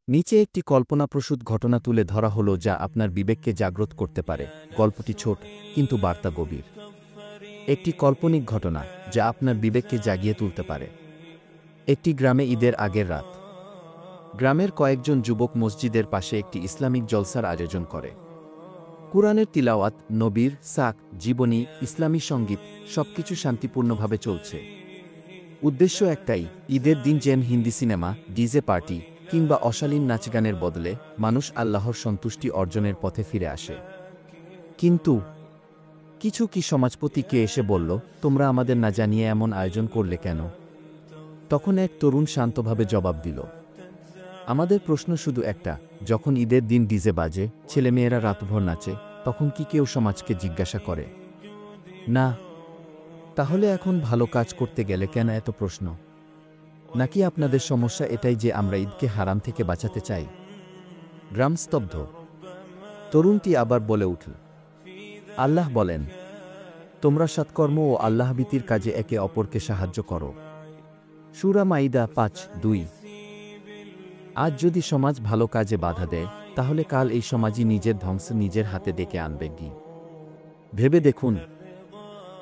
নিচে একটি কল্পনাপ্রসূত ঘটনা তুলে ধরা হলো যা আপনার বিবেককে জাগ্রত করতে পারে। গল্পটি ছোট কিন্তু বার্তা গভীর। একটি কাল্পনিক ঘটনা যা আপনার বিবেককে জাগিয়ে তুলতে পারে। একটি গ্রামে ঈদের আগের রাত। গ্রামের কয়েকজন যুবক মসজিদের পাশে একটি ইসলামিক জলসার আয়োজন করে। কুরআনের তিলাওয়াত, নবীর সাক, জীবনী, ইসলামী সঙ্গীত সবকিছু শান্তিপূর্ণভাবে চলছে। উদ্দেশ্য একটাই, ঈদের দিন যেন হিন্দি সিনেমা, ডিজে পার্টি কিংবা অশালীন নাচগানের বদলে মানুষ আল্লাহর সন্তুষ্টি অর্জনের পথে ফিরে আসে। কিন্তু কিছু সমাজপতি কে এসে বলল, তোমরা আমাদের না জানিয়ে এমন আয়োজন করলে কেন? তখন এক তরুণ শান্তভাবে জবাব দিল, আমাদের প্রশ্ন শুধু একটা, যখন ঈদের দিন ডিজে বাজে, ছেলেমেয়েরা রাতভর নাচে, তখন কি কেউ সমাজকে জিজ্ঞাসা করে? না। তাহলে এখন ভালো কাজ করতে গেলে কেন এত প্রশ্ন? নাকি আপনাদের সমস্যা এটাই যে আমরা ঈদকে হারাম থেকে বাঁচাতে চাই? গ্রাম স্তব্ধ। তরুণটি আবার বলে উঠল, আল্লাহ বলেন, তোমরা সৎকর্ম ও আল্লাহভীতির কাজে একে অপরকে সাহায্য করো। সূরা মাইদা ৫:২। আজ যদি সমাজ ভালো কাজে বাধা দেয়, তাহলে কাল এই সমাজই নিজের ধ্বংস নিজের হাতে ডেকে আনবে কি? ভেবে দেখুন,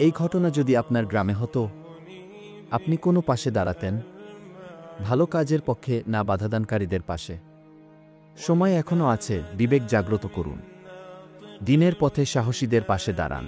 এই ঘটনা যদি আপনার গ্রামে হতো, আপনি কোনো পাশে দাঁড়াতেন? ভালো কাজের পক্ষে না বাধাদানকারীদের পাশে? সময় এখনও আছে, বিবেক জাগ্রত করুন। দিনের পথে সাহসীদের পাশে দাঁড়ান।